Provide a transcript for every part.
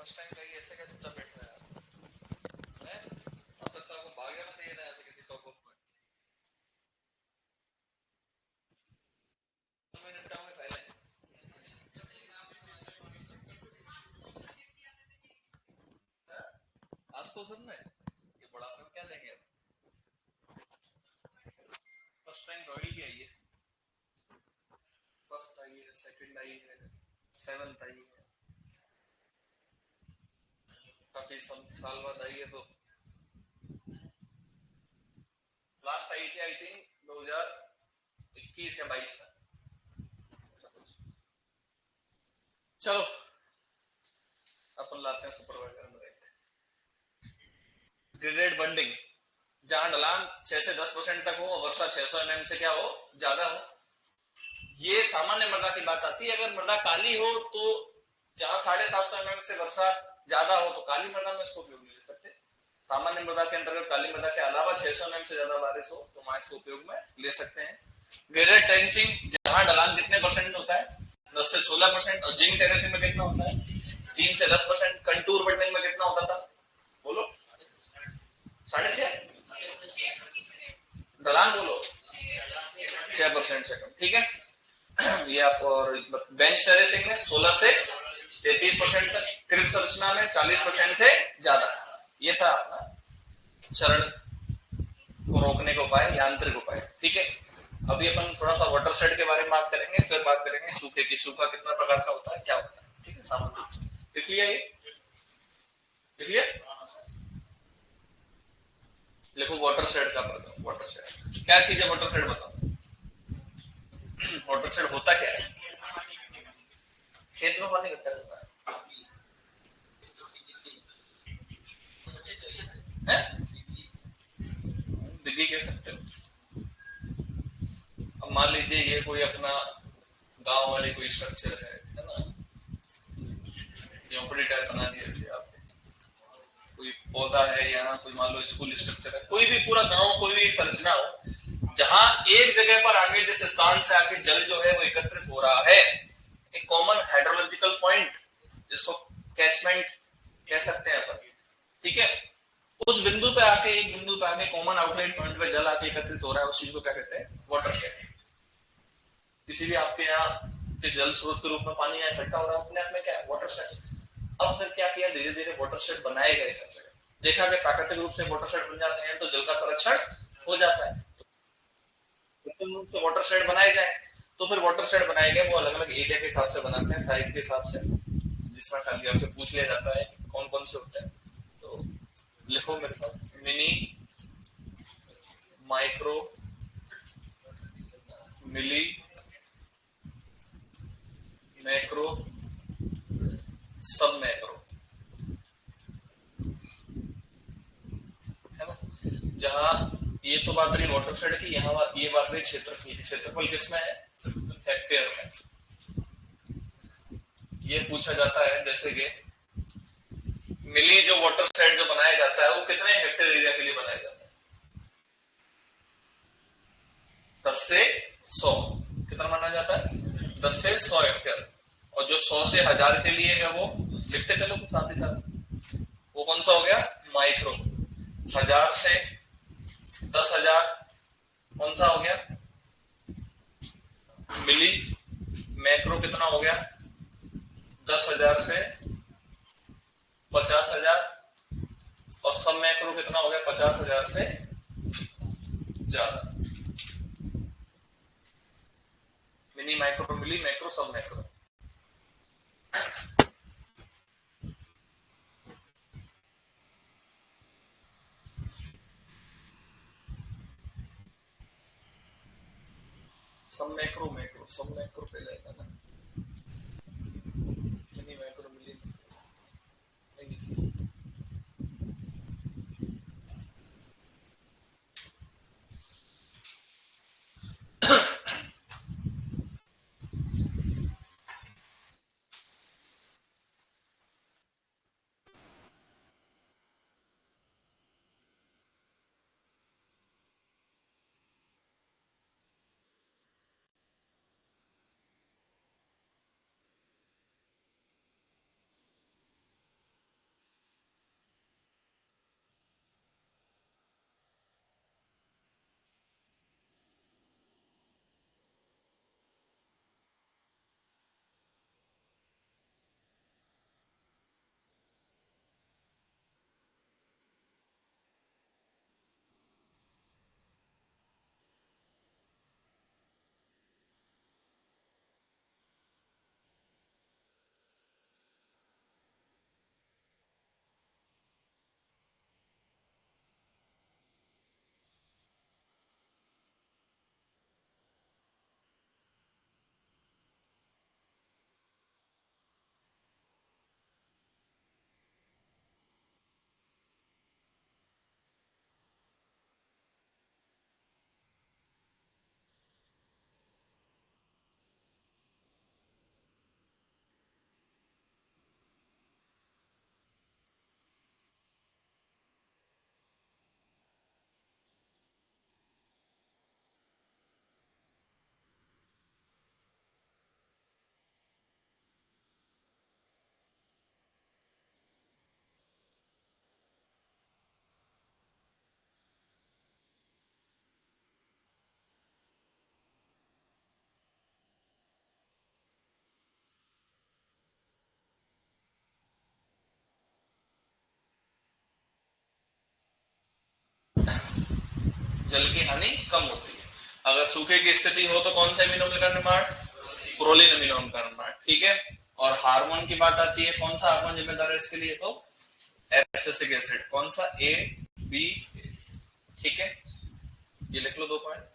First time कहीं ऐसे कैसे चुपचाप बैठ रहा है? अब तक तो आपको भाग जाना चाहिए था ऐसे किसी टॉप में। निपटाओगे पहले। आज तो सुन रहे ये बुढ़ापे में क्या देंगे? फर्स्ट टाइम रॉयल की आई है, फर्स्ट आई है, सेकंड आई है, सेवंथ आई है, काफी साल बाद आई है। तो लास्ट आई थी आई थिंक 2021 या 22 का। चलो अपन लाते हैं सुपरवाइजर में ग्रेडेड बंडिंग, जहां ढलान 6 से 10% तक हो और वर्षा 600 mm से क्या हो, ज्यादा हो। ये सामान्य मृदा की बात आती है। अगर मृदा काली हो तो जहां 750 mm से वर्षा ज्यादा हो तो काली मृदा में इसको उपयोग में ले सकते हैं। सामान्य मृदा के अंतर्गत काली मृदा के अलावा 600 mm से ज्यादा बारिश हो तो वहां इसको उपयोग में ले सकते हैं। ग्रेडेड ट्रेंचिंग, जहां ढलान कितने परसेंट होता है, 10 से 16%। और जिंक टेरेसिंग में कितना होता है, 3 से 10%। कंटूर बटनिंग में कितना होता था, बोलो? 6.5। ढलान बोलो 6% से कम, ठीक है। ये आप। और बेंच टेरेसिंग में 16 से 33% तक। क्रिप संरचना में 40% से ज्यादा। ये था अपना चरण को रोकने का उपाय, यांत्रिक उपाय, ठीक है। अभी अपन थोड़ा सा वाटर शेड के बारे में बात करेंगे, फिर बात करेंगे सूखे की। सूखा कितना प्रकार का होता है, क्या होता है, ठीक है, सामान्य रूप से। लिख लिया ये, लिख लिया। लिखो वाटर शेड का बताओ। वाटर शेड क्या चीज है? वाटर शेड बताओ। वाटर शेड होता क्या है? खेत में पानी इकट्ठा करता है, डिग्गी कह सकते हो। अब मान लीजिए ये कोई अपना गांव वाली कोई स्ट्रक्चर है ना, झोपड़ी टाइप बना दी जैसे आपने, कोई पौधा है यहाँ, कोई मान लो स्कूल स्ट्रक्चर है, कोई भी पूरा गांव, कोई भी एक संरचना हो जहां एक जगह पर आगे जिस स्थान से आके जल जो है वो एकत्रित हो रहा है, एक कॉमन हाइड्रोलॉजिकल पॉइंट जिसको कैचमेंट कह सकते हैं अपन, ठीक है। उस बिंदु पे आके, एक बिंदु पे आके कॉमन आउटलेट पॉइंट पे जल आके एकत्रित हो रहा है, उस चीज को क्या कहते हैं? वाटरशेड। इसीलिए आपके यहाँ के जल स्रोत के रूप में पानी यहाँ इकट्ठा हो रहा है, अपने आप में क्या है? वाटरशेड। अब फिर क्या किया, धीरे धीरे वाटरशेड बनाए गए हर जगह। देखा कि प्राकृतिक रूप से वाटरशेड बन जाते हैं तो जल का संरक्षण हो जाता है, कृत्रिम रूप से वाटरशेड बनाए जाए। तो फिर वाटरशेड बनाए गए वो अलग अलग एरिया के हिसाब से बनाते हैं, साइज के हिसाब से, जिसमें खाली आपसे पूछ लिया जाता है कौन कौन से होते हैं। तो लिखो मेरे पास, मिनी, माइक्रो, मिली, मैक्रो, सब मैक्रो, है ना। जहां ये तो बात रही वाटरशेड की, यहाँ ये बात रही क्षेत्रफल की। क्षेत्रफल किसमें है? हेक्टेयर में। ये पूछा जाता है जैसे कि मिली जो वाटरशेड जो बनाया जाता है वो कितने हेक्टेयर एरिया के लिए बनाया जाता है? 10 से 100। कितना माना जाता है? 10 से 100 हेक्टेयर। और जो 100 से 1000 के लिए है वो लिखते चलो साथ ही साथ। वो कौन सा हो गया? माइक्रो। 1000 से 10,000 कौन सा हो गया? मिली। मैक्रो कितना हो गया? 10,000 से 50,000। और सब मैक्रो कितना हो गया? 50,000 से ज्यादा। मिनी, माइक्रो, मिली, मैक्रो, सब मैक्रो। सब मैक्रो, मैक्रो, सब मैक्रो पे जाएगा ना। मिनी, माइक्रो, मिली, मैक्रो। जल की हानि कम होती है। अगर सूखे की स्थिति हो तो कौन सा एमिनो अम्ल का निर्माण? प्रोलिन अमीनो अम्ल का निर्माण। ठीक है, और हार्मोन की बात आती है, कौन सा हार्मोन जिम्मेदार है इसके लिए? तो एब्सिसिक एसिड। कौन सा? A B. ठीक है, ये लिख लो 2 पॉइंट।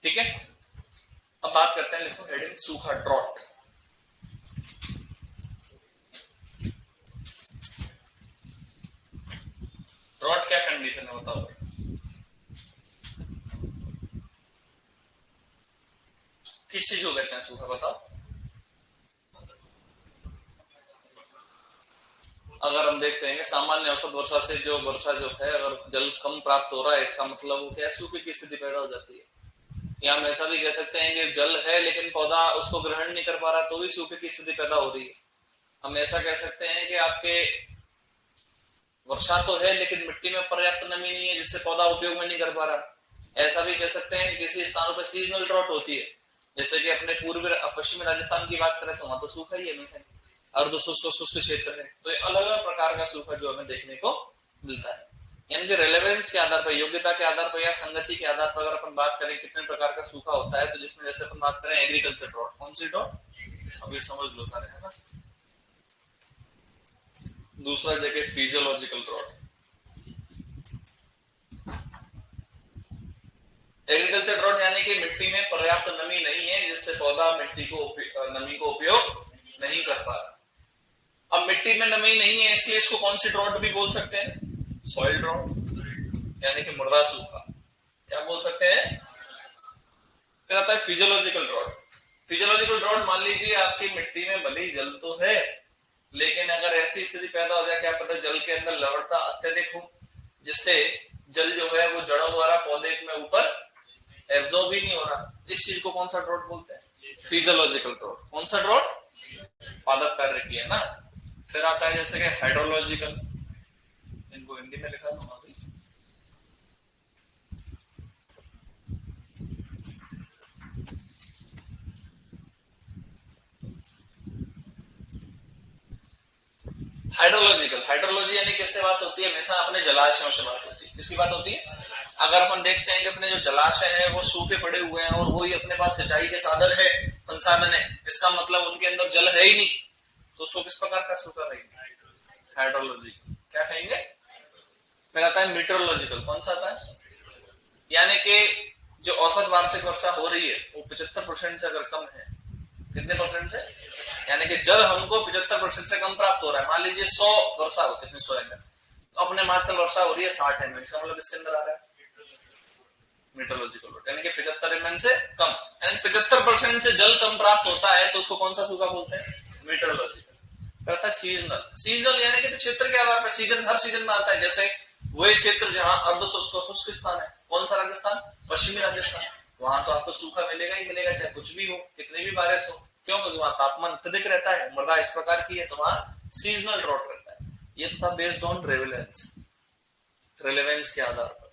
ठीक है, अब बात करते हैं, लिखो हेडिंग सूखा, ड्रॉट। ड्रॉट क्या कंडीशन है बताओ? किस चीज को कहते हैं सूखा, बताओ? अगर हम देखते हैं कि सामान्य औसत वर्षा से जो वर्षा जो है, अगर जल कम प्राप्त हो रहा है, इसका मतलब वो क्या है? सूखे की स्थिति पैदा हो जाती है। या हम ऐसा भी कह सकते हैं कि जल है लेकिन पौधा उसको ग्रहण नहीं कर पा रहा, तो भी सूखे की स्थिति पैदा हो रही है। हम ऐसा कह सकते हैं कि आपके वर्षा तो है लेकिन मिट्टी में पर्याप्त नमी नहीं है, जिससे पौधा उपयोग में नहीं कर पा रहा। ऐसा भी कह सकते हैं कि किसी स्थानों पर सीजनल ड्रॉट होती है, जैसे कि अपने पूर्वी पश्चिमी राजस्थान की बात करें तो वहां तो सूखा ही है हमेशा, अर्ध शुष्क शुष्क क्षेत्र है। तो ये अलग अलग प्रकार का सूखा जो हमें देखने को मिलता है। यानी कि रेलेवेंस के आधार पर, योग्यता के आधार पर या संगति के आधार पर अगर अपन बात करें कितने प्रकार का सूखा होता है, तो जिसमें जैसे अपन बात करें एग्रीकल्चर ड्रॉट, कौन सी ड्रॉट? अभी समझ लो सारे, है ना। दूसरा देखिए फिजियोलॉजिकल ड्रॉट। एग्रीकल्चर ड्रॉट यानी कि मिट्टी में पर्याप्त नमी नहीं है, जिससे पौधा मिट्टी को नमी को उपयोग नहीं कर पा रहा। अब मिट्टी में नमी नहीं है इसलिए इसको कौन सी ड्रॉट भी बोल सकते हैं? सॉइल ड्रॉट, यानी कि मृदा सूखा। क्या बोल सकते हैं? फिर आता है फिजियोलॉजिकल ड्रॉट। फिजियोलॉजिकल ड्रॉट, मान लीजिए आपकी मिट्टी में भले ही जल तो है, लेकिन अगर ऐसी स्थिति पैदा हो जाए, क्या पता जल के अंदर लवणता अत्यधिक हो, जिससे जल जो है वो जड़ों द्वारा पौधे में ऊपर एब्जॉर्ब ही नहीं हो रहा। इस चीज को कौन सा ड्रॉट बोलते हैं? Physiological drought. कौन सा ड्रॉट? पादप कार्य की, है ना। फिर आता है जैसे कि हाइड्रोलॉजिकल, इनको हिंदी में लिखा दूंगा। हाइड्रोलॉजिकल, हाइड्रोलॉजी यानी किससे बात होती है? हमेशा अपने जलाशयों से बात होती है। किसकी बात होती है? अगर अपन देखते हैं कि अपने जो जलाशय हैं वो सूखे पड़े हुए हैं और वही अपने पास सिंचाई के साधन है, संसाधन है, इसका मतलब उनके अंदर जल है ही नहीं, तो उसको किस प्रकार का सूखा कहेंगे? हाइड्रोलॉजी। क्या कहेंगे? फिर आता है मीटरोलॉजिकल। कौन सा आता है? यानी कि जो औसत वार्षिक वर्षा हो रही है वो 75% से अगर कम है, कितने परसेंट से? यानी कि जल हमको 75% से कम प्राप्त हो रहा है। मान लीजिए 100 वर्षा होती है 100 एमएल, तो अपने मात्र वर्षा हो रही है 60 एमएल, इसका मतलब इसके अंदर आ रहा है मीटरोलॉजिकल लोड, यानी कि 75 एमएल से कम। यानी 75% से जल कम प्राप्त होता है तो उसको कौन सा सूखा बोलते हैं? मीटरोलॉजिकल। फिर आता है सीजनल। सीजनल यानी कि तो क्षेत्र के आधार पर सीजन, हर सीजन में आता है। जैसे वही क्षेत्र जहां अर्ध शुष्क शुष्क स्थान है, कौन सा? राजस्थान, पश्चिमी राजस्थान, वहां तो आपको सूखा मिलेगा ही मिलेगा, चाहे कुछ भी हो, कितनी भी बारिश हो। क्यों? क्योंकि वहां तापमान अत्यधिक रहता है, मृदा इस प्रकार की है, तो वहां सीजनल ड्रॉट रहता है। ये तो था बेस्ड ऑन रेलेवेंस, रेलेवेंस के आधार पर।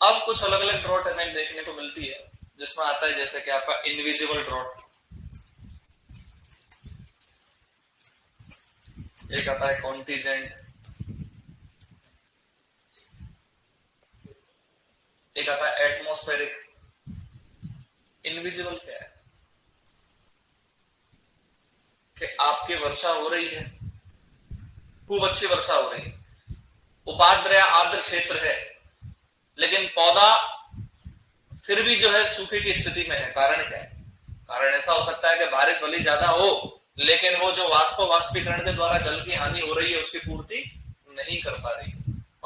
अब कुछ अलग अलग ड्रॉट हमें देखने को मिलती है, जिसमें आता है जैसे कि आपका इनविजिबल ड्रॉट, एक आता है कॉन्टीजेंट, एक आता है एटमॉस्फेरिक। इनविजिबल क्या है? कि आपकी वर्षा हो रही है, खूब अच्छी वर्षा हो रही है, उपाद्र या आर्द्र क्षेत्र है, लेकिन पौधा फिर भी जो है सूखे की स्थिति में है। कारण क्या है? कारण ऐसा हो सकता है कि बारिश भली ज्यादा हो, लेकिन वो जो वाष्पीकरण के द्वारा जल की हानि हो रही है उसकी पूर्ति नहीं कर पा रही।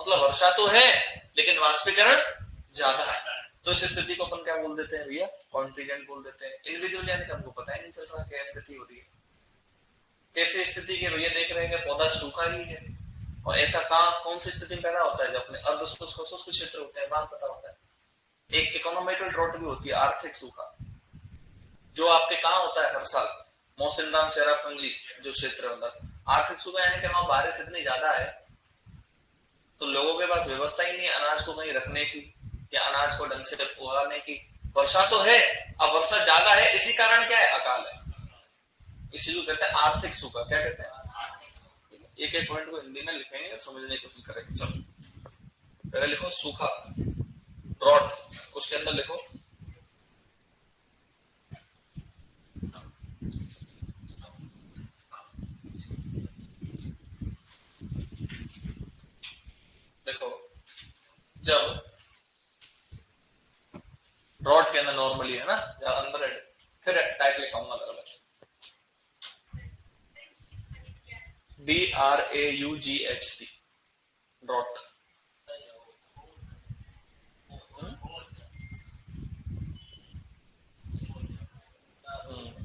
मतलब वर्षा तो है लेकिन वाष्पीकरण ज्यादा है। तो इस स्थिति को अपन क्या बोल देते हैं भैया, कॉन्टिजेंट बोल देते हैं। इनविजिबल यानी कि हमको पता ही नहीं चल रहा क्या स्थिति हो रही है। कैसी स्थिति के भैया देख रहे हैं कि पौधा सूखा ही है। और ऐसा कहाँ कौन सी स्थिति में पैदा होता है, जब अपने अर्ध शुष्क क्षेत्र होते हैं वहां पता होता है। एक इकोनॉमिकल ड्रॉट भी होती है, आर्थिक सूखा, जो आपके कहाँ होता है हर साल, मौसिनराम चेरापूंजी जो क्षेत्र है उधर। आर्थिक सूखा यानी कि वहां बारिश इतनी ज्यादा है तो लोगों के पास व्यवस्था ही नहीं है अनाज को कहीं रखने की या अनाज को ढंग से उगाने की। वर्षा तो है, अब वर्षा ज्यादा है, इसी कारण क्या है, अकाल है। इसी को कहते हैं आर्थिक सूखा। क्या कहते हैं? एक एक पॉइंट को हिंदी में लिखेंगे और समझने की कोशिश करेंगे। चलो पहले लिखो सूखा, ड्रॉट, उसके अंदर लिखो देखो जब ड्रॉट के अंदर नॉर्मली है ना या अंदर है, फिर टाइप लिखाऊंगा अलग अलग। DRAUGHT, draught.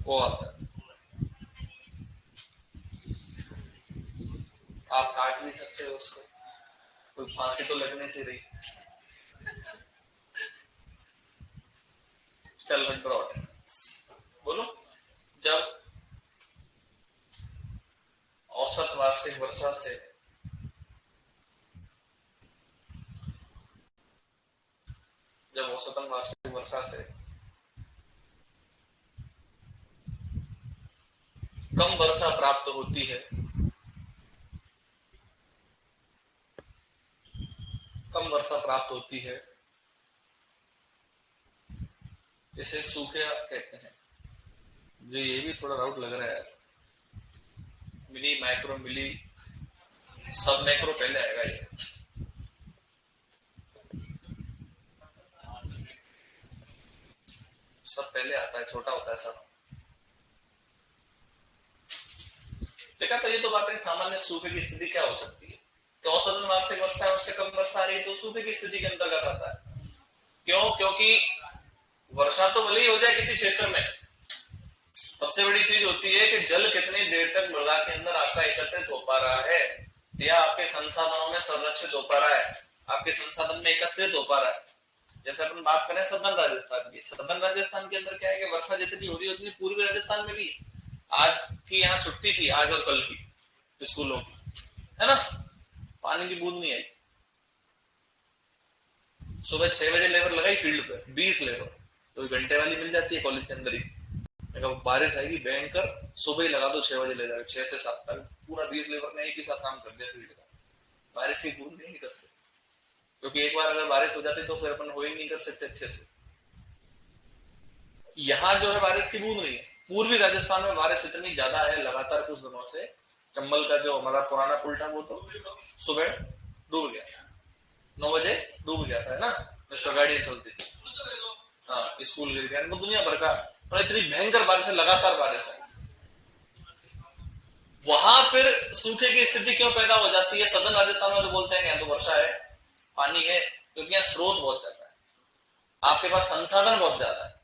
वो आता है, आप काट भी सकते हो उसको, कोई फांसी तो लगने से रही। चल ड्रॉट बोलो, जब औसत वार्षिक वर्षा से औसतन वार्षिक वर्षा से कम वर्षा प्राप्त होती है, कम वर्षा प्राप्त होती है, इसे सूखे कहते हैं। जो ये भी थोड़ा डाउट लग रहा है, मिली माइक्रो मिली सब मैक्रो पहले आएगा, ये सब पहले आता है, छोटा होता है सब। देखा तो ये तो बात है, सामान्य सूखे की स्थिति क्या हो सकती है, तो औसतन वार्षिक वर्षा है उससे कम वर्षा आ रही तो सूखे की स्थिति के अंतर्गत आता है। क्यों? क्योंकि वर्षा तो भले ही हो जाए किसी क्षेत्र में, सबसे बड़ी चीज होती है कि जल कितनी देर तक मृदा के अंदर आपका एकत्रित हो पा रहा है या आपके संसाधनों में संरक्षित हो पा रहा है, आपके संसाधन में एकत्रित हो पा रहा है। जैसे अपन बात करें सदर्न राजस्थान की, सदर्न राजस्थान के अंदर क्या है कि वर्षा जितनी हो रही है उतनी पूर्वी राजस्थान में भी। आज की यहाँ छुट्टी थी, आज और कल की स्कूलों की, है ना, पानी की बूंद नहीं आई। सुबह 6 बजे लेबर लगाई फील्ड पे, 20 लेबर, तो घंटे वाली मिल जाती है कॉलेज के अंदर ही। बारिश आएगी भयंकर, सुबह ही लगा दो 6 बजे ले जाओ, 6 से 7 तक पूरा 20 लेबर ने एक ही साथ काम कर दिया फील्ड का। बारिश की बूंद नहीं कर सकते, क्योंकि एक बार अगर बारिश हो जाती तो फिर अपन हो ही नहीं कर सकते अच्छे से। यहाँ जो है बारिश की बूंद नहीं है। पूर्वी राजस्थान में बारिश इतनी ज्यादा है लगातार कुछ दिनों से, चंबल का जो हमारा पुराना पुल था वो तो सुबह डूब गया, 9 बजे डूब गया था, है ना, जिसका गाड़ियां चलती थी। हाँ, स्कूल गिर गया, वो दुनिया भर का, और इतनी भयंकर बारिश है, लगातार बारिश है। वहां फिर सूखे की स्थिति क्यों पैदा हो जाती है? सदर्न राजस्थान में तो बोलते हैं यहाँ तो वर्षा है, पानी है, क्योंकि यहाँ स्रोत बहुत ज्यादा है, आपके पास संसाधन बहुत ज्यादा है।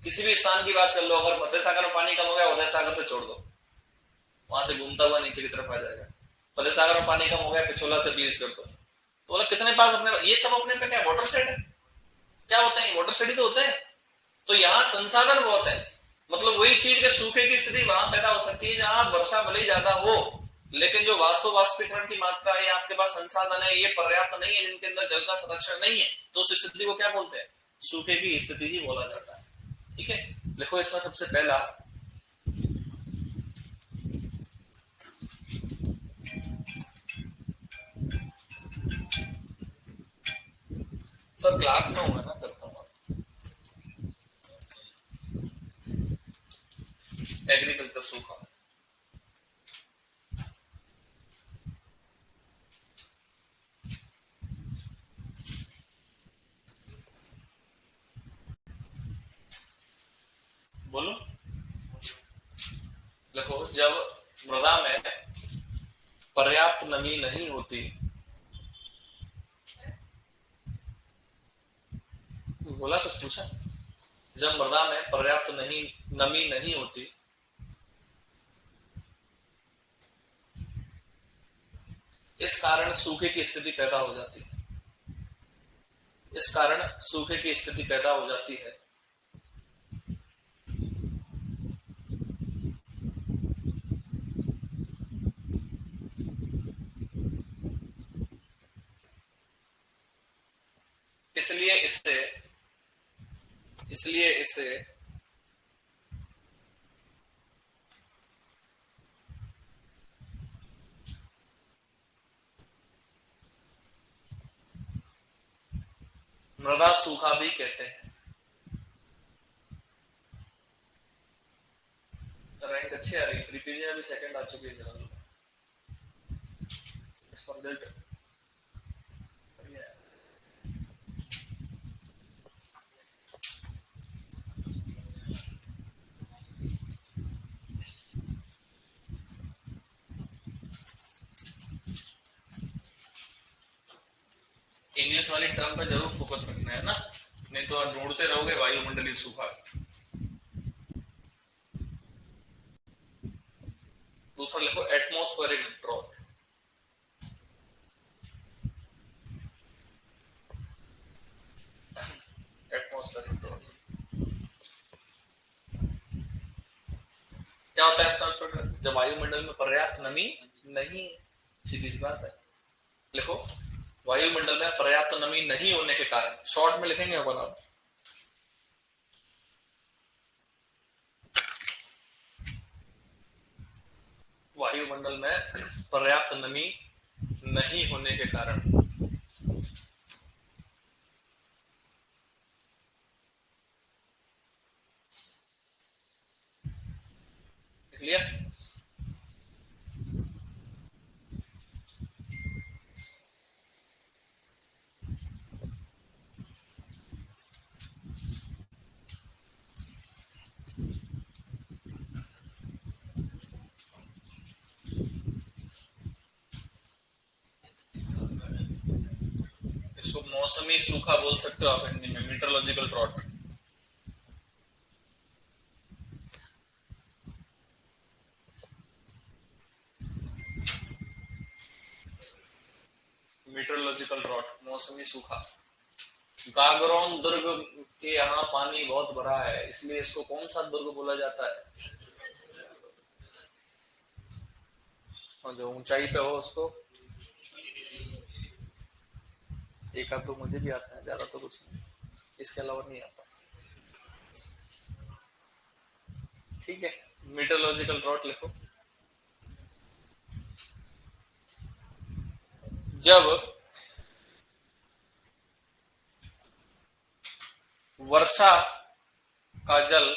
किसी भी स्थान की बात कर लो, अगर फतेह सागर में पानी कम हो गया, उदय सागर से छोड़ दो, वहां से घूमता हुआ नीचे की तरफ आ जाएगा। फतेह सागर में पानी कम हो गया, पिछोला से रिलीज कर दो, तो बोला कितने पास अपने, ये सब अपने पे क्या वाटर शेड है, क्या होता है वाटर शेड ही तो होता है। तो यहाँ संसाधन बहुत है, मतलब वही चीज के सूखे की स्थिति वहां पैदा हो सकती है जहां वर्षा भले ही ज्यादा हो, लेकिन जो वाष्पीकरण की मात्रा है, आपके पास संसाधन है ये पर्याप्त नहीं है, जिनके अंदर जल का संरक्षण नहीं है, तो उस स्थिति को क्या बोलते हैं? सूखे की स्थिति ही बोला जाता है। ठीक है, लिखो इसमें सबसे पहला, सर क्लास में हूँ ना, करता हूँ। एग्रीकल्चर सूखा, बोलो, देखो जब मृदा में पर्याप्त नमी नहीं होती बोला, कुछ पूछा? जब मृदा में पर्याप्त नहीं नमी नहीं होती, इस कारण सूखे की स्थिति पैदा हो जाती है। इस कारण सूखे की स्थिति पैदा हो जाती है। इसलिए इसे मृदा सूखा भी कहते हैं। रैंक अच्छी आ रही है, प्रीपीजी में भी सेकंड आ चुकी है जनरल। इसका रिजल्ट बढ़िया है। इंग्लिश वाली टर्म पे जरूर फोकस रखना है ना, नहीं तो आप ढूंढते रहोगे वायुमंडलीय सूखा। दूसरा लिखो एटमॉस्फेरिक ड्रॉट। एटमॉस्फेरिक ड्रॉट क्या होता है इसका मतलब? जब वायुमंडल में पर्याप्त नमी नहीं, सीधी सी बात है। लिखो वायुमंडल में पर्याप्त नमी नहीं होने के कारण, शॉर्ट में लिखेंगे अपन आप, वायुमंडल में पर्याप्त नमी नहीं होने के कारण लिख लिया। इसको मौसमी सूखा बोल सकते हो आप हिंदी में, मीटरोलॉजिकल ड्रॉट। मीटरोलॉजिकल ड्रॉट, मौसमी सूखा। गागरोन दुर्ग के यहाँ पानी बहुत भरा है, इसलिए इसको कौन सा दुर्ग बोला जाता है? और जो ऊंचाई पे हो उसको, एक आध तो मुझे भी आता है, ज्यादा तो कुछ नहीं, इसके अलावा नहीं आता। ठीक है, मीटरोलॉजिकल ड्रॉट लिखो। जब वर्षा का जल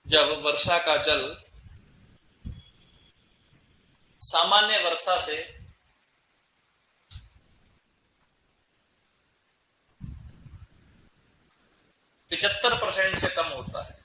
जब वर्षा का जल सामान्य वर्षा से 75% से कम होता है,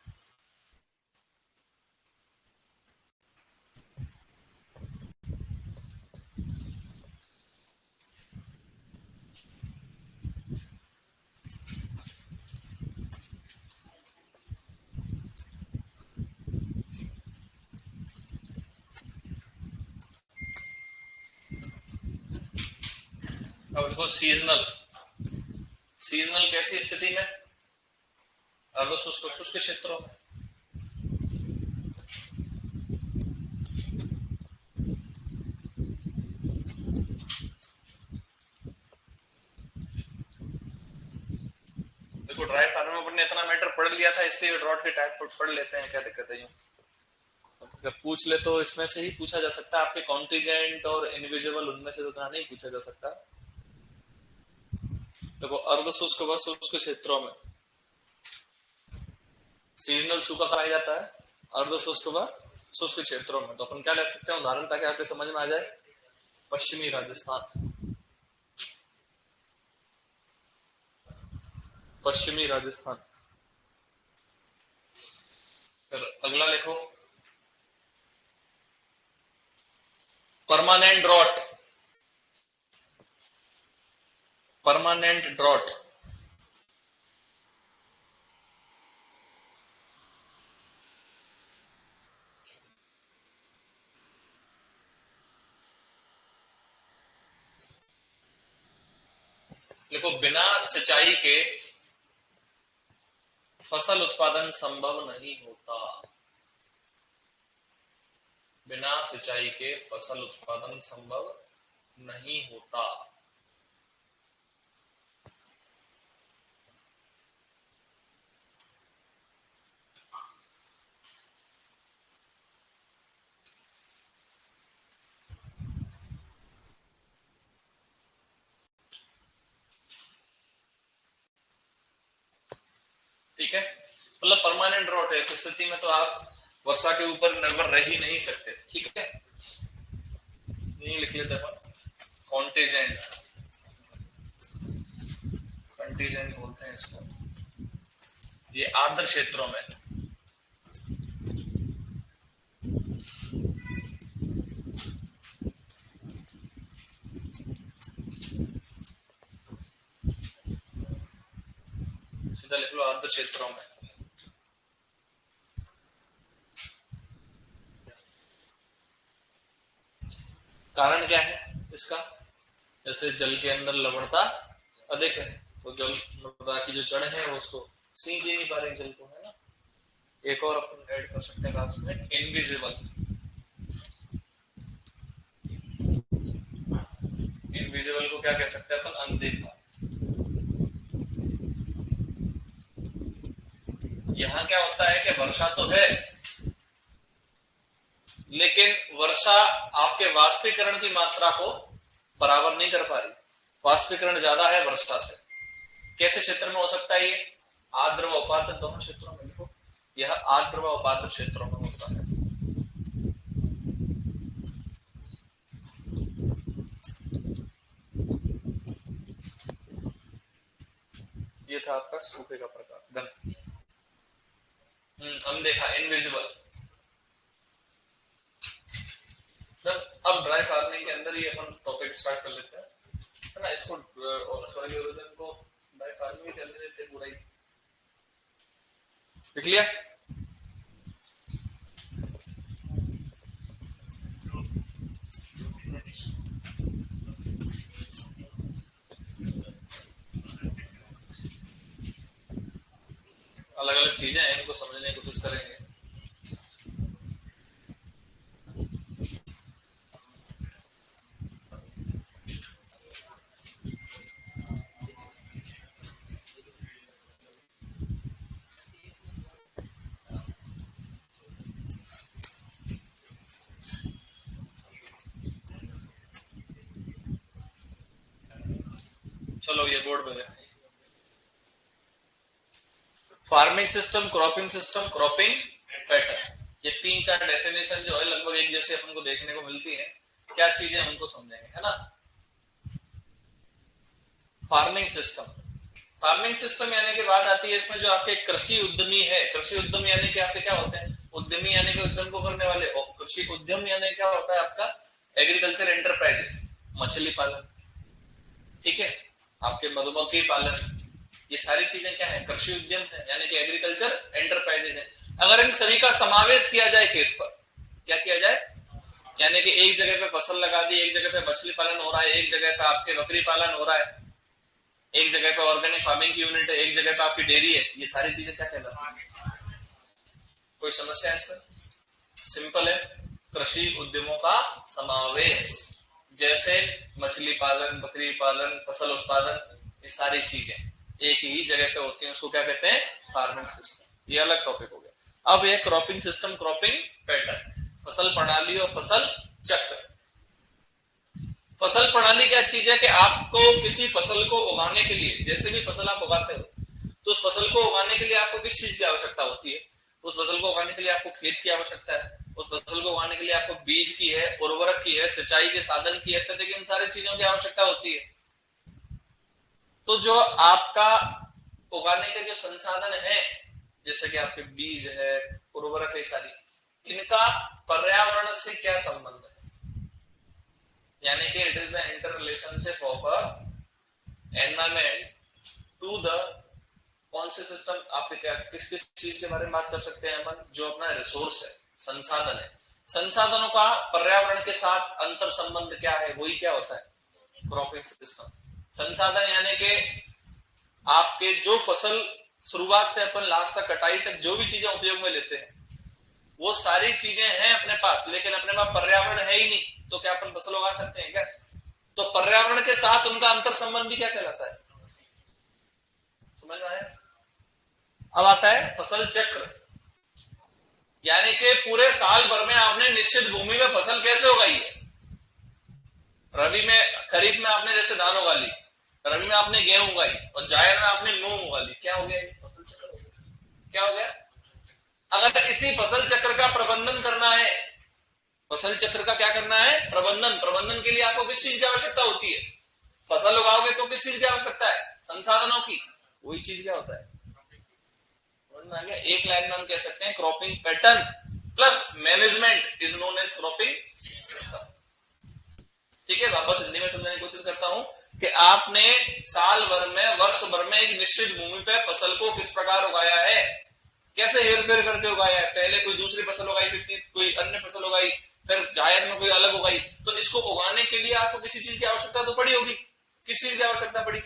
अब देखो सीजनल, सीजनल कैसी स्थिति में? अर्ध शुष्क शुष्क क्षेत्रों में। देखो ड्राई फार्मर ने इतना मैटर पढ़ लिया था, इसलिए ड्रॉट के टाइप पढ़ लेते हैं, क्या दिक्कत है? यूं अगर पूछ ले तो इसमें से ही पूछा जा सकता है, आपके कॉन्टीजेंट और इनविजिबल उनमें से तो इतना नहीं पूछा जा सकता। देखो अर्ध शुष्क व शुष्क क्षेत्रों में सीजनल सूखा कराया जाता है, अर्ध शुष्क व शुष्क क्षेत्रों में। तो अपन क्या लिख सकते हैं उदाहरण, ताकि आपके समझ में आ जाए? पश्चिमी राजस्थान, पश्चिमी राजस्थान। फिर अगला लिखो परमानेंट ड्रॉट। परमानेंट ड्रॉट, देखो बिना सिंचाई के फसल उत्पादन संभव नहीं होता। बिना सिंचाई के फसल उत्पादन संभव नहीं होता। ठीक है, मतलब परमानेंट ड्रॉट है, ऐसी स्थिति में तो आप वर्षा के ऊपर निर्भर रह ही नहीं सकते। ठीक है, ये लिख लेते हैं कॉन्टीजेंट, कंटीजेंट बोलते हैं इसको। ये आर्द्र क्षेत्रों में सीधा लिख लो, आर्द्र क्षेत्रों में। कारण क्या है इसका? जैसे जल के अंदर लवणता अधिक है, तो जल मृदा की जो जड़ है वो उसको सींच ही नहीं पा रही जल को, है ना। एक और अपन ऐड कर सकते हैं क्लास में, इनविजिबल। इनविजिबल को क्या कह सकते हैं अपन? अनदेखा। यहाँ क्या होता है कि वर्षा तो है, लेकिन वर्षा आपके वाष्पीकरण की मात्रा को बराबर नहीं कर पा रही। वाष्पीकरण ज्यादा है वर्षा से। कैसे क्षेत्र में हो सकता है ये? आर्द्र व उपाद्र दोनों क्षेत्रों में। देखो यह आर्द्र व उपाद्र क्षेत्रों में होता है। ये था आपका सूखे का प्रकार, अनदेखा, इनविजिबल। अब ड्राई फार्मिंग के अंदर ही अपन टॉपिक स्टार्ट कर लेते हैं, है ना। इसको और सॉइल इरोजन को ड्राई फार्मिंग के अंदर लेते पूरा ही। देख लिया? अलग अलग चीजें हैं, इनको समझने की कोशिश करेंगे। चलो ये बोर्ड पे farming system, cropping system, cropping pattern, ये 3-4 डेफिनेशन जो है लगभग एक जैसे अपन को देखने को मिलती है। क्या चीजें उनको समझेंगे, है ना। फार्मिंग सिस्टम, फार्मिंग सिस्टम यानी कि बात आती है इसमें जो आपके कृषि उद्यमी है। कृषि उद्यम यानी कि आपके क्या होते हैं? उद्यमी यानी कि उद्यम को करने वाले। और कृषि उद्यम यानी क्या होता है आपका? एग्रीकल्चर एंटरप्राइजेस, मछली पालन, ठीक है, आपके मधुमक्खी पालन, ये सारी चीजें क्या है? कृषि उद्यम है, यानी कि एग्रीकल्चर एंटरप्राइजेस है। अगर इन सभी का समावेश किया जाए खेत पर, क्या किया जाए? यानी कि एक जगह पे फसल लगा दी, एक जगह पे मछली पालन हो रहा है, एक जगह पे आपके बकरी पालन हो रहा है, एक जगह पे ऑर्गेनिक फार्मिंग की यूनिट है, एक जगह पे आपकी डेयरी है, ये सारी चीजें क्या कहलाती है? कोई समस्या है इसमें? सिंपल है, कृषि उद्यमों का समावेश। जैसे मछली पालन, बकरी पालन, फसल उत्पादन, ये सारी चीजें एक ही जगह पे होती हैं, उसको क्या कहते हैं? Farming system. ये अलग टॉपिक हो गया। अब ये क्रॉपिंग सिस्टम, क्रॉपिंग पैटर्न, फसल प्रणाली और फसल चक्र। फसल प्रणाली क्या चीज है कि आपको किसी फसल को उगाने के लिए, जैसे भी फसल आप उगाते हो, तो उस फसल को उगाने के लिए आपको किस चीज की आवश्यकता होती है? उस फसल को उगाने के लिए आपको खेत की आवश्यकता है, उस फसल को उगाने के लिए आपको बीज की है, उर्वरक की है, सिंचाई के साधन की है, इत्यादि इन सारी चीजों की आवश्यकता होती है। तो जो आपका उगाने के जो संसाधन है, जैसे कि आपके बीज है, उर्वरक है, सारी, इनका पर्यावरण से क्या संबंध है? यानी कि it is the inter relationship of a environment to the कौन से सिस्टम, आपके क्या किस किस चीज के बारे में बात कर सकते हैं अपन, जो अपना रिसोर्स है, संसाधन है, संसाधनों का पर्यावरण के साथ अंतर संबंध क्या है, वही क्या होता है, क्रॉपिंग सिस्टम। संसाधन यानी कि आपके जो फसल शुरुआत से अपन लास्ट तक कटाई तक जो भी चीजें उपयोग में लेते हैं वो सारी चीजें हैं अपने पास, लेकिन अपने पास पर्यावरण है ही नहीं, तो क्या अपन फसल उगा सकते हैं क्या? तो पर्यावरण के साथ उनका अंतर संबंधी क्या कहलाता है, समझ में आया? अब आता है फसल चक्र, यानी कि पूरे साल भर में आपने निश्चित भूमि में फसल कैसे उगाई है। रबी में, खरीफ में आपने जैसे धान उगा ली, रबी में आपने गेहूं उगाई और जायद में आपने मूंग उगा ली, क्या हो गया, फसल चक्र हो गया। क्या हो गया? अगर इसी फसल चक्र का प्रबंधन करना है, फसल चक्र का क्या करना है, प्रबंधन, प्रबंधन के लिए आपको किस चीज की आवश्यकता होती है, फसल उगाओगे तो किस चीज की आवश्यकता है, संसाधनों की, वही चीज क्या होता है, एक लाइन में हम कह सकते हैं cropping pattern plus management is known as cropping system. ठीक है, वापस हिंदी में समझाने की कोशिश करता हूं कि आपने साल भर में, वर्ष भर में एक निश्चित भूमि पे फसल को किस प्रकार उगाया है, कैसे हेरफेर करके उगाया है, पहले कोई दूसरी फसल उगाई, फिर कोई अन्य फसल उगाई, फिर जायद में कोई अलग उगाई, तो इसको उगाने के लिए आपको किसी चीज की आवश्यकता तो पड़ी होगी, किस चीज की आवश्यकता पड़ी,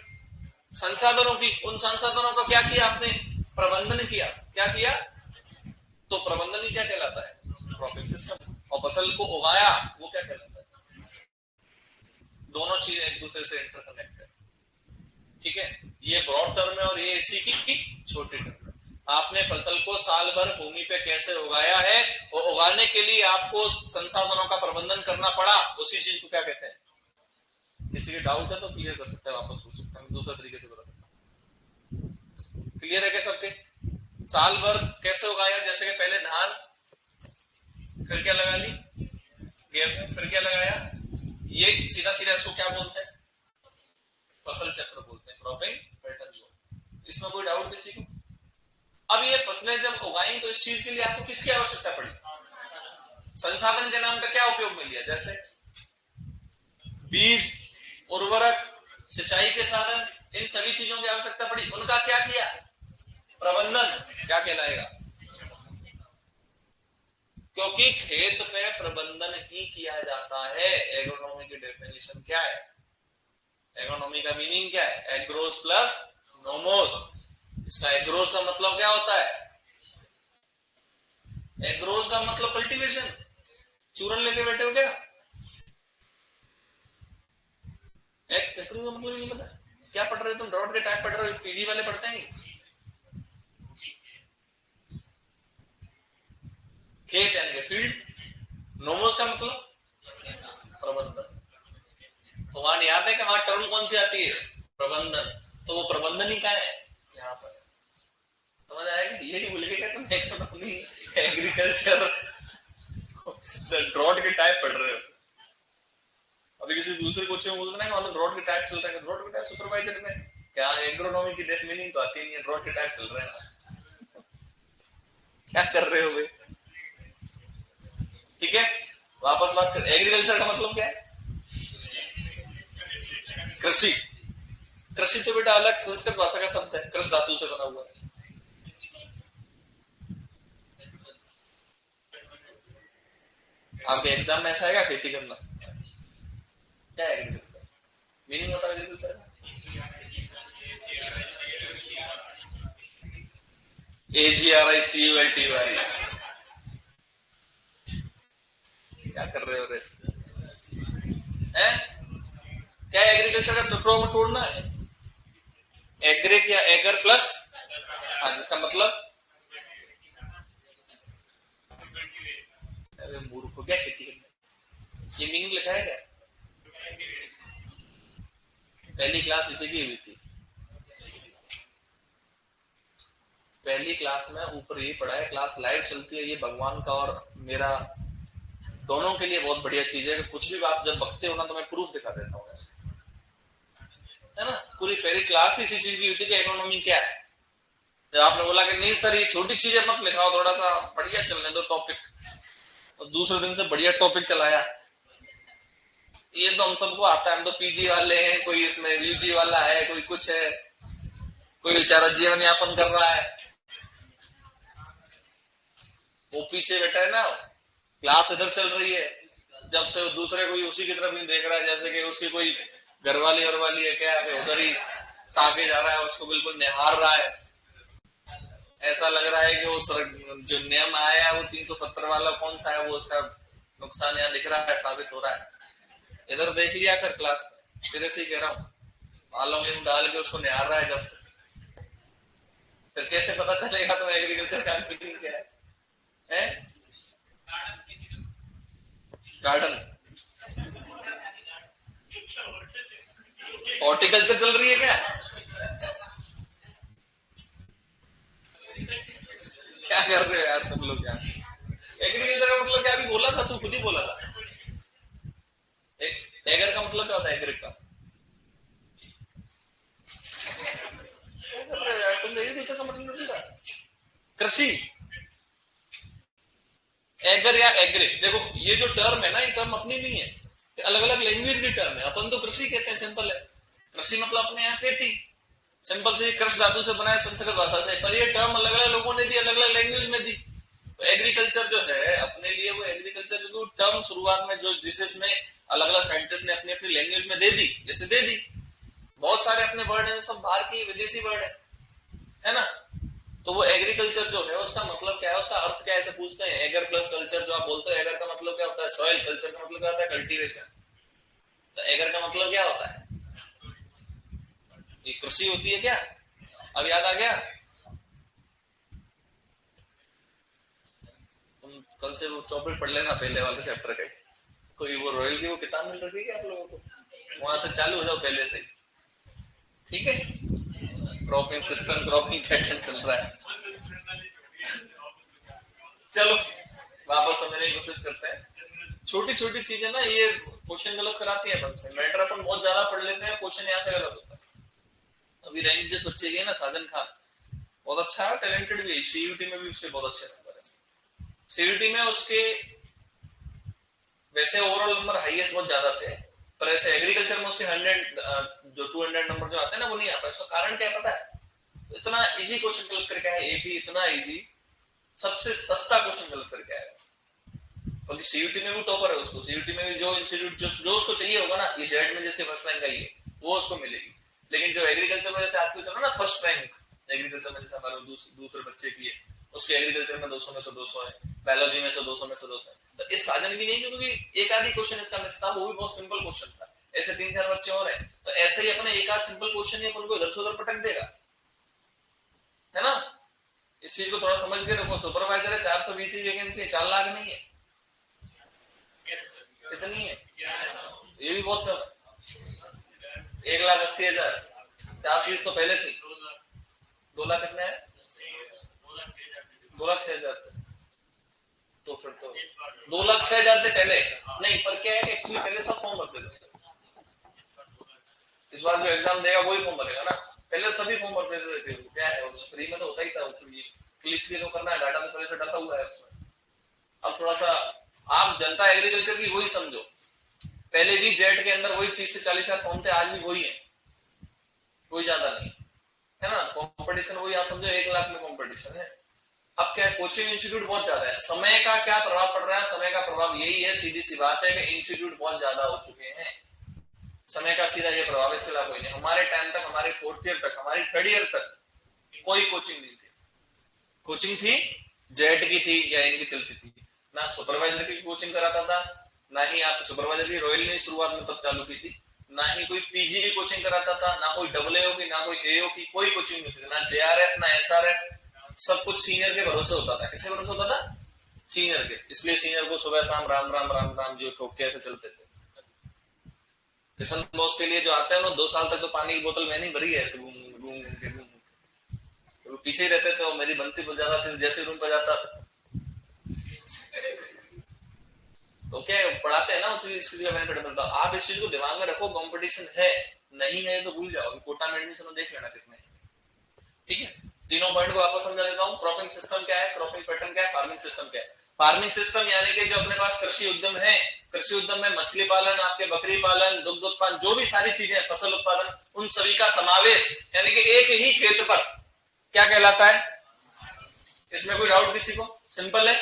संसाधनों की। उन संसाधनों का क्या किया आपने, प्रबंधन किया, क्या किया, तो प्रबंधन ही क्या कहलाता है, क्रॉपिंग सिस्टम। और फसल को उगाया वो क्या कहलाता है, दोनों चीजें एक दूसरे से इंटरकनेक्ट है। ठीक है, ये ब्रॉड टर्म है और ये इसी की छोटी टर्म है। आपने फसल को साल भर भूमि पे कैसे उगाया है और उगाने के लिए आपको संसाधनों का प्रबंधन करना पड़ा, उसी चीज को क्या कहते हैं। किसी के डाउट है तो क्लियर कर सकता है, वापस पूछ सकता है, दूसरे तरीके से बता सकता हूं। क्लियर है क्या सबके? साल भर कैसे उगाया, जैसे कि पहले धान, फिर क्या लगा ली गेहूं, फिर क्या लगाया, ये सीधा सीधा इसको क्या बोलते हैं, फसल चक्र बोलते हैं, क्रॉपिंग पैटर्न बोलते हैं। इसमें कोई डाउट किसी को? अब ये फसलें जब उगाई तो इस चीज के लिए आपको किसकी आवश्यकता पड़ी, संसाधन के नाम पे क्या उपयोग में लिया, जैसे बीज, उर्वरक, सिंचाई के साधन, इन सभी चीजों की आवश्यकता पड़ी, उनका क्या किया, प्रबंधन, क्या कहलाएगा, क्योंकि खेत पे प्रबंधन ही किया जाता है। एग्रोनॉमी की डेफिनेशन क्या है, एग्रोनॉमी का मीनिंग क्या है, एग्रोस प्लस नोमोस। इसका एग्रोस का मतलब क्या होता है, एग्रोस का मतलब कल्टीवेशन, चूरन लेके बैठे हो क्या, एग्रो का मतलब नहीं पता, क्या पढ़ रहे हो तुम, ड्रॉट के टाइप पढ़ रहे हो, पीजी वाले पढ़ते हैं। खेत यानी कि फील्ड, नोमोस का मतलब प्रबंधन। तो वहां याद है कि वहां टर्म कौन सी आती है, प्रबंधन, तो वो प्रबंधन ही क्या है यहाँ पर, समझ आएगा? ये नहीं भूलिएगा तुम इकोनॉमी, एग्रीकल्चर, ड्रॉट के टाइप पढ़ रहे हो। अभी किसी दूसरे क्वेश्चन में बोलते ना मतलब ड्रॉट के टाइप चल रहा है, ड्रॉट के टाइप सुपरवाइजर में क्या, एग्रोनॉमी की मीनिंग तो आती नहीं है, ड्रॉट के टाइप चल रहे हैं क्या कर रहे हो भाई। ठीक है, वापस बात कर, एग्रीकल्चर का मतलब क्या है, कृषि। कृषि तो बेटा अलग संस्कृत भाषा का शब्द है, कृष धातु से बना हुआ है। आपके एग्जाम में ऐसा आएगा खेती करना, क्या है एग्रीकल्चर, मीनिंग बताओ एग्रीकल्चर का, AGRICULTY। क्या कर रहे हो रे, हैं? क्या एग्रीकल्चर का टुकड़ों में तोड़ना है, एग्रिक या एगर प्लस, हाँ, जिसका मतलब, अरे मूर्ख हो क्या, खेती करना, ये मीनिंग लिखा है क्या, पहली क्लास इसी की हुई थी, पहली क्लास में ऊपर ये पढ़ा है, क्लास लाइव चलती है, ये भगवान का और मेरा दोनों के लिए बहुत बढ़िया चीज है कि कुछ भी आप जब बकते हो ना तो मैं प्रूफ दिखा देता हूँ, है ना। पूरी पहली क्लास ही इसी चीज की हुई थी कि इकोनॉमी क्या है। जब आपने बोला कि नहीं सर ये छोटी चीजें मत लिखाओ, थोड़ा सा बढ़िया चलने दो टॉपिक, और दूसरे दिन से बढ़िया टॉपिक चलाया, ये तो हम सबको आता है, हम तो पीजी वाले हैं, कोई इसमें यूजी वाला है, कोई कुछ है, कोई बेचारा जीवन यापन कर रहा है, वो पीछे बैठा है ना, क्लास इधर चल रही है, जब से वो दूसरे कोई उसी की तरफ नहीं देख रहा है, जैसे कि उसकी कोई घरवाली वरवाली है क्या, उधर ही ताके जा रहा है, उसको बिल्कुल निहार रहा है। ऐसा लग रहा है कि वो जो नियम आया है वो 370 वाला कौन सा है, वो उसका नुकसान यहाँ दिख रहा है, साबित हो रहा है। इधर देख लिया कर क्लास, तेरे से ही कह रहा हूँ, मालूम में डाल के उसको निहार रहा है जब से, फिर कैसे पता चलेगा तो एग्रीकल्चर का मीटिंग क्या है? गार्डन हॉर्टिकल्चर चल रही है क्या? क्या कर रहे हो यार तुम लोग यार? एग्रीकल्चर का मतलब क्या? अभी बोला था, तू खुद ही बोला था। एगर का मतलब क्या होता है? एग्री का तुम एग्रीकल्चर का मतलब नहीं पता? कृषि, एगर या एग्री, देखो ये जो टर्म है ना, ये टर्म अपनी नहीं है, अलग अलग लैंग्वेज की टर्म है। अपन तो कृषि कहते हैं, सिंपल है। कृषि मतलब अपने यहाँ खेती, सिंपल से कृष धातु से बना है संस्कृत भाषा से, पर ये टर्म अलग अलग लोगों ने दी, अलग अलग लैंग्वेज में दी। तो एग्रीकल्चर जो है अपने लिए, वो एग्रीकल्चर जो टर्म शुरुआत में जो जिसने अलग अलग साइंटिस्ट ने अपनी अपनी लैंग्वेज में दे दी, जैसे दे दी, बहुत सारे अपने वर्ड है सब बाहर की विदेशी वर्ड है ना। तो वो एग्रीकल्चर जो है उसका मतलब क्या है, उसका अर्थ क्या है, ऐसे पूछते हैं। एगर प्लस कल्चर जो आप बोलते हो, एगर का मतलब क्या होता है? सॉइल। कल्चर का मतलब क्या होता है? कल्टीवेशन। तो एगर का मतलब क्या होता है? ये कृषि होती है क्या? अब याद आ गया? तुम कल से वो चौपड़ पढ़ लेना पहले वाले चैप्टर का। कोई वो रॉयल की वो किताब मिल रही है क्या आप लोगों को? वहां से चालू हो जाओ पहले से, ठीक है? क्रॉपिंग सिस्टम, क्रॉपिंग पैटर्न चल रहा है। चलो वापस समझने की कोशिश करते हैं। छोटी छोटी चीजें ना ये क्वेश्चन गलत कराती है अपन से। मैटर अपन बहुत ज्यादा पढ़ लेते हैं, क्वेश्चन यहाँ से गलत होता है। अभी रैंक जिस बच्चे की है ना, साजन खान, बहुत अच्छा है, टैलेंटेड भी है, सीयूटी में भी उसके बहुत अच्छे नंबर है। सीयूटी में उसके वैसे ओवरऑल नंबर हाईएस्ट बहुत ज्यादा थे, पर ऐसे एग्रीकल्चर में उसके 100 जो 200 नंबर जो आते हैं ना, वो नहीं आ पाए। इसका कारण क्या पता है? इतना इजी क्वेश्चन गलत करके आया एपी, इतना इजी, सबसे सस्ता क्वेश्चन गलत करके आया। क्योंकि सीयूटी में भी टॉपर है, उसको सीयूटी में भी जो इंस्टीट्यूट जो उसको चाहिए होगा ना, ये जेड में जिसके फर्स्ट रैंक आई है वो उसको मिलेगी। लेकिन जो एग्रीकल्चर में जैसे आजकल चल रहा ना फर्स्ट रैंक, एग्रीकल्चर में जैसे हमारे दूसरे बच्चे की है, उसके एग्रीकल्चर में 200 में से 200 है, बायोलॉजी में से 200 में से 200 है। तो इस साधन की नहीं, क्योंकि एक आधी क्वेश्चन इसका मिस था, वो भी बहुत सिंपल क्वेश्चन था। ऐसे 3-4 बच्चे और हैं, तो ऐसे ही अपने एक आध सिंपल क्वेश्चन ही अपन को इधर से उधर पटक देगा, है ना। इस चीज को थोड़ा समझ के रखो। सुपरवाइजर है 420 वैकेंसी है, 4 लाख नहीं है, कितनी है? ये भी बहुत कम है, 1,80,000। 4 फीस तो पहले थी। 2 लाख कितने है? 2,06,000। तो फिर तो 2,06,000 थे पहले। नहीं, पर क्या है कि एक्चुअली पहले सब फॉर्म भरते थे, इस बार जो एग्जाम देगा वही फॉर्म भरेगा ना। पहले सभी फॉर्म भरते थे, क्या है फ्री में तो होता ही था। क्लिक क्लिक तो करना है, डाटा तो पहले से डाला हुआ है उसमें। अब थोड़ा सा आप जनता एग्रीकल्चर की वही समझो, पहले भी जेट के अंदर वही 30 से 40,000 फॉर्म थे, आज भी वही है, कोई ज्यादा नहीं है ना। कंपटीशन वही आप समझो, 1 लाख में कंपटीशन है। अब क्या है, कोचिंग इंस्टीट्यूट बहुत ज्यादा है। समय का क्या प्रभाव पड़ रहा है? समय का प्रभाव यही है, सीधी सी बात है कि इंस्टीट्यूट बहुत ज्यादा हो चुके हैं। समय का सीधा ये प्रभाव, इसके अलावा कोई नहीं। हमारे टाइम तक, हमारे 4th ईयर तक, हमारी 3rd ईयर तक कोई कोचिंग नहीं थी। कोचिंग थी जेट की थी या इनकी चलती थी ना, सुपरवाइजर की कोचिंग कराता था ना ही। आप सुपरवाइजर की रॉयल ने शुरुआत में तब चालू की थी, ना ही कोई पीजी की कोचिंग कराता था, ना कोई डब्ल्यूओ की, ना कोई एओ की, कोई कोचिंग नहीं थी, ना जेआरएफ ना एसआरएफ। सब कुछ सीनियर के भरोसे होता था। किसके भरोसे होता था? सीनियर के। इसलिए सीनियर को सुबह शाम राम राम राम राम जो ठोक के ऐसे चलते थे। किशन बॉस के लिए जो आते हैं ना, 2 साल तक तो पानी की बोतल मैंने भरी है, ऐसे घूम घूम के तो पीछे ही रहते थे, और मेरी बनती बजाता थी जैसे रूम पर जाता। तो क्या पढ़ाते हैं ना, उस चीज का बेनिफिट मिलता है। आप इस चीज को दिमाग में रखो, कंपटीशन है, नहीं है तो भूल जाओ। कोटा में एडमिशन देख लेना कितने, ठीक है। तीनों पॉइंट को वापस समझा देता हूँ। क्रॉपिंग सिस्टम क्या है, क्रॉपिंग पैटर्न क्या है, फार्मिंग सिस्टम क्या है। फार्मिंग सिस्टम यानी कि जो अपने पास कृषि उद्यम है, कृषि उद्यम में मछली पालन, आपके बकरी पालन, दुग्ध उत्पादन, जो भी सारी चीजें फसल उत्पादन, उन सभी का समावेश यानी कि एक ही खेत पर क्या कहलाता है? इसमें कोई डाउट किसी को? सिंपल है।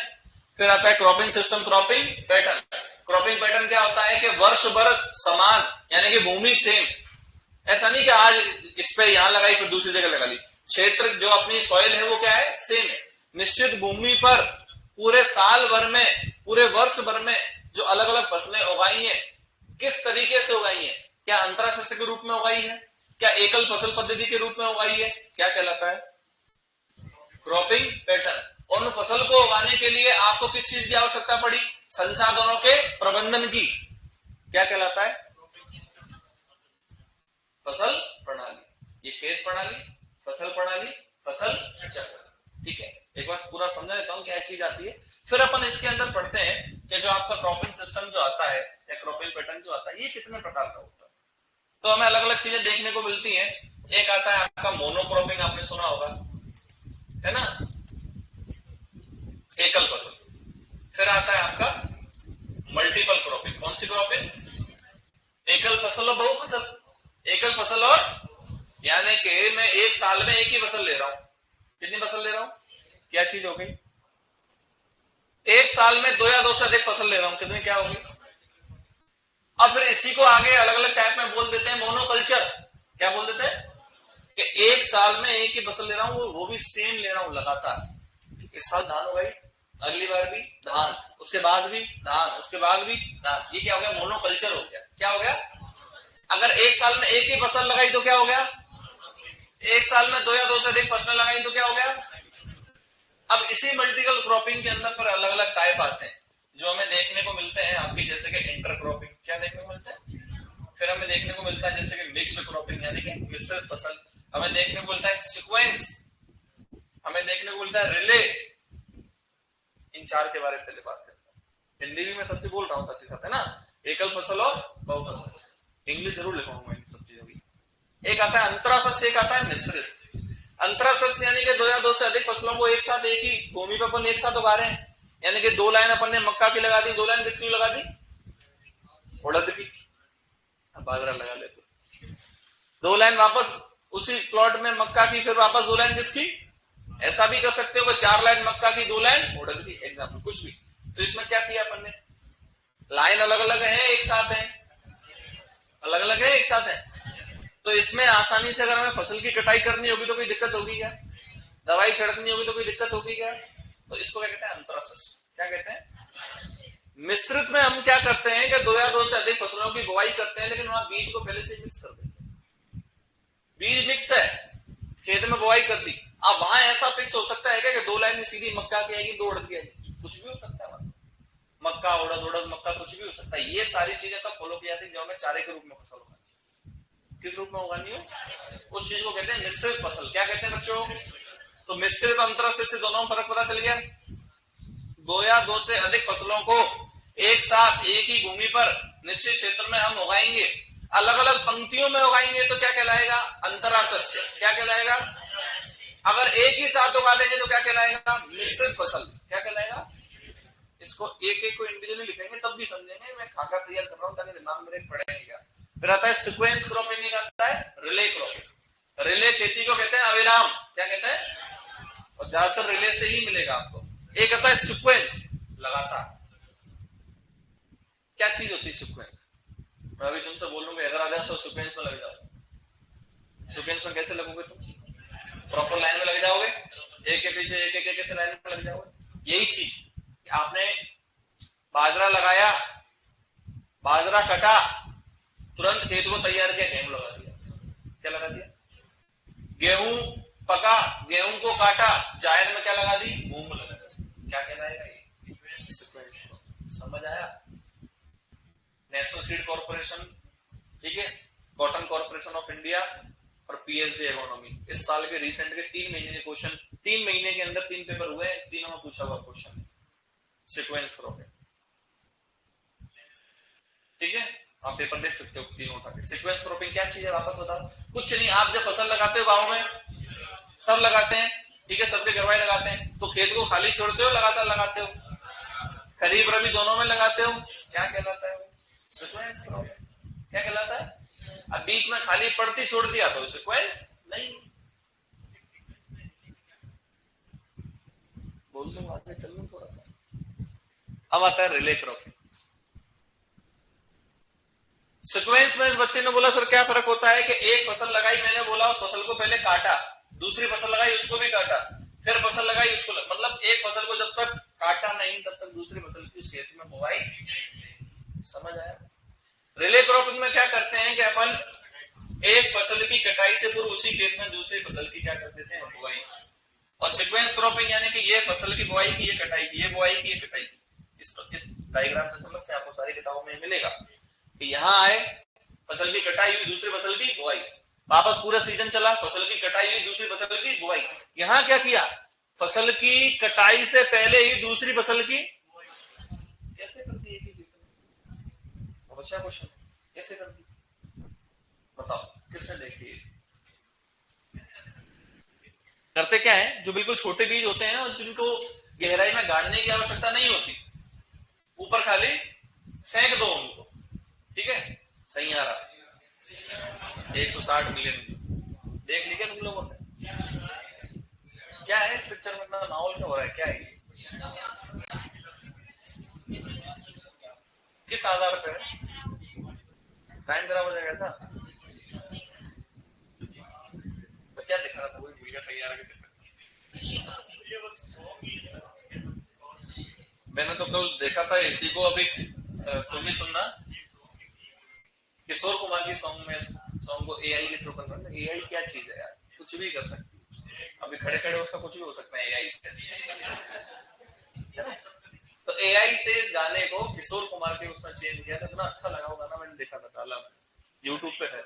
फिर आता है cropping system, cropping pattern. Cropping pattern क्या होता है कि वर्ष भर समान यानी कि भूमि सेम, ऐसा नहीं कि आज इस पे यहां लगाई फिर दूसरी जगह लगा ली। क्षेत्र जो अपनी सॉइल है वो क्या है? सेम है। निश्चित भूमि पर पूरे साल भर में, पूरे वर्ष भर में जो अलग अलग फसलें उगाई है, किस तरीके से उगाई है? क्या अंतराशस्य के रूप में उगाई है? क्या एकल फसल पद्धति के रूप में उगाई है? क्या कहलाता है? Cropping pattern. और उन फसल को उगाने के लिए आपको किस चीज की आवश्यकता पड़ी? संसाधनों के प्रबंधन की। क्या कहलाता है? फसल प्रणाली। ये खेत प्रणाली, फसल प्रणाली, फसल चक्र। ठीक है, एक बार पूरा समझा लेता हूं क्या चीज आती है, फिर अपन इसके अंदर पढ़ते हैं कि जो आपका क्रॉपिंग सिस्टम जो आता है या क्रॉपिंग पैटर्न जो आता है ये कितने प्रकार का होता है। तो हमें अलग अलग चीजें देखने को मिलती हैं। एक आता है आपका मोनोक्रॉपिंग, आपने सुना होगा, है ना, एकल फसल। फिर आता है आपका मल्टीपल क्रॉपिंग। कौन सी क्रॉपिंग? एकल फसल और बहु फसल। एकल फसल और यानी कि मैं एक साल में एक ही फसल ले रहा हूं। कितनी फसल ले रहा हूं? क्या चीज हो गई? एक साल में दो या दो से अधिक फसल ले रहा हूं। कितनी क्या होगी? अब फिर इसी को आगे अलग अलग टाइप में बोल देते हैं मोनोकल्चर। क्या बोल देते हैं? कि एक साल में एक ही फसल ले रहा हूं, वो भी सेम ले रहा हूं लगातार। इस साल धान उगाई, अगली बार भी धान, उसके बाद भी धान, उसके बाद भी धान। ये क्या हो गया? मोनोकल्चर हो गया। क्या हो गया? अगर एक साल में एक ही फसल लगाई तो क्या हो गया? एक साल में दो या दो से अधिक फसलें लगाई तो क्या हो गया? अब इसी मल्टीपल क्रॉपिंग के अंदर पर अलग अलग टाइप आते हैं जो हमें देखने को मिलते हैं आपकी, जैसे कि इंटर क्रॉपिंग। क्या देखने को मिलता है? फिर हमें देखने को मिलता है जैसे कि मिक्स्ड क्रॉपिंग यानी कि मिश्रित फसल। हमें देखने को मिलता है सीक्वेंस, हमें देखने को मिलता है रिले। इन चार के बारे में पहले बात करते हैं। हिंदी भी मैं सबकी बोल रहा हूँ साथ ही साथ, है ना। एकल फसल और बहु फसल, इंग्लिश जरूर लिखूंगा इन सब चीजों की। एक आता है अंतराशस्य, एक आता है मिश्रित। अंतराशस्य यानी कि दो या दो से अधिक फसलों को एक साथ एक ही भूमि पर अपन एक साथ उगा रहे हैं। यानी कि दो लाइन अपन ने मक्का की लगा दी, दो लाइन किसकी लगा दी? उड़द की। अब बाजरा लगा ले तो दो लाइन वापस उसी प्लॉट में मक्का की, फिर वापस दो लाइन किसकी? ऐसा भी कर सकते हो कि चार लाइन मक्का की, दो लाइन उड़द की, एग्जाम्पल कुछ भी। तो इसमें क्या किया अपन ने? लाइन अलग अलग है, एक साथ है, अलग अलग है, एक साथ है। तो इसमें आसानी से अगर हमें फसल की कटाई करनी होगी तो कोई दिक्कत होगी क्या? दवाई छिड़कनी होगी तो कोई दिक्कत होगी क्या? तो इसको क्या कहते हैं? अंतराशस्य। क्या कहते हैं? मिश्रित में हम क्या करते हैं कि दो या दो से अधिक फसलों की बुआई करते हैं, लेकिन वहां बीज को पहले से ही मिक्स कर देते हैं। बीज मिक्स है, खेत में बुआई कर दी। अब वहां ऐसा फिक्स हो सकता है कि दो लाइन सीधी मक्का की आएगी, दो उड़द की आएगी, कुछ भी हो सकता है। मक्का उड़द, उड़द मक्का, कुछ भी हो सकता है। ये सारी चीजें कब फॉलो की जाती है? जो हमें चारे के रूप में फसल होगा। किस रूप में उगानी हो? उस चीज को कहते हैं मिश्रित फसल। क्या कहते हैं बच्चों? तो मिश्रित अंतराशस्य से दोनों में फर्क पता चल गया। दो या दो से अधिक फसलों को एक साथ एक ही भूमि पर निश्चित क्षेत्र में हम उगाएंगे, अलग अलग पंक्तियों में उगाएंगे तो क्या कहलाएगा? अंतराशस्य। क्या कहलाएगा? अगर एक ही साथ उगा देंगे तो क्या कहलाएगा? मिश्रित फसल। क्या कहलाएगा? इसको एक एक को इंडिविजुअली लिखेंगे तब भी समझेंगे। मैं खाका तैयार कर रहा हूं ताकि दिमाग में पड़ेगा क्या। फिर आता है सीक्वेंस क्रॉपिंग, एक आता है रिले क्रॉपिंग। रिले खेती को कहते हैं अविराम। क्या कहते हैं? और ज्यादातर रिले से ही मिलेगा आपको। एक आता है सीक्वेंस, लगातार। क्या चीज होती है सीक्वेंस? मैं अभी तुमसे बोलूंगा इधर आ जाओ, सीक्वेंस में लग जाओ। सीक्वेंस में कैसे लगोगे तुम? प्रॉपर लाइन में लग जाओगे, एक के पीछे एक एक कैसे लाइन में लग जाओगे। यही चीज आपने बाजरा लगाया, बाजरा कटा, तुरंत खेत को तैयार किया, गेहूं लगा दिया। क्या लगा दिया? गेहूं पका, गेहूं को काटा, जायद में क्या लगा दी? मूंग लगा दी। क्या कहलाएगा ये? समझ आया? नेशनल सीड कॉर्पोरेशन, ठीक है, कॉटन कॉर्पोरेशन ऑफ इंडिया और पीएचडी इकोनॉमी, इस साल के रिसेंट के 3 महीने के क्वेश्चन, 3 महीने के अंदर 3 पेपर हुए, तीनों में पूछा हुआ क्वेश्चन सीक्वेंस क्रॉपिंग। ठीक है, आप पेपर देख सकते हो तीनों उठा के। सीक्वेंस क्रॉपिंग क्या चीज है वापस बताओ? कुछ नहीं, आप जब फसल लगाते हो गाँव में सब लगाते हैं, ठीक है, सबके घरवाले लगाते हैं, तो खेत को खाली छोड़ते हो लगातार लगाते हो? खरीफ रबी दोनों में लगाते हो? क्या कहलाता है? Sequence cropping. क्या कहलाता है? अब बीच में खाली पड़ती छोड़ दिया तो सीक्वेंस नहीं। बोल दो, आगे चल लो थोड़ा सा। अब आता है रिले क्रॉपिंग। सीक्वेंस में इस बच्चे ने बोला सर क्या फर्क होता है कि एक फसल लगाई, मैंने बोला उस फसल को पहले काटा, दूसरी फसल लगाई उसको भी काटा, फिर फसल लगाई उसको मतलब एक फसल को जब तक काटा नहीं तब तक दूसरी फसल की उस खेत में बुआई। समझ आया? रिले क्रॉपिंग में क्या करते हैं कि अपन एक फसल की कटाई से पूर्व उसी खेत में दूसरी फसल की क्या कर देते हैं? बुआई। और सीक्वेंस क्रॉपिंग यानी कि ये फसल की बुआई की, ये कटाई की, ये बुआई की, ये कटाई की। इस डायग्राम से समझते हैं, आपको सारी किताबों में मिलेगा कि यहां आए फसल की कटाई हुई, दूसरी फसल की बुआई, वापस पूरा सीजन चला, फसल की कटाई हुई, दूसरी फसल की बुआई। यहां क्या किया? फसल की कटाई से पहले ही दूसरी फसल की कैसे कर दी? बहुत अच्छा क्वेश्चन, कैसे कर दी बताओ, किसने देखी? करते क्या है, जो बिल्कुल छोटे बीज होते हैं और जिनको गहराई में गाड़ने की आवश्यकता नहीं होती, ऊपर खाली फेंक दो उनको, ठीक है? सही आ रहा 160 मिलियन देख लिया तुम लोगों ने? क्या है इस पिक्चर में, इतना माहौल क्या हो रहा है, क्या है ये, किस आधार पे है? टाइम खराब हो जाएगा ऐसा? तो क्या दिखा रहा था वही भूल गया। सही आ रहा है? मैंने तो कल देखा था इसी को, अभी तुम भी सुनना, किशोर कुमार की सॉन्ग को एआई के थ्रू करना। एआई क्या चीज है यार, कुछ भी कर सकती है, अभी खड़े खड़े उसका कुछ भी हो सकता है एआई से, है ना? तो एआई से इस गाने को किशोर कुमार के उसने चेंज किया था, इतना अच्छा लगा वो गाना, मैंने देखा था, डाला यूट्यूब पे है।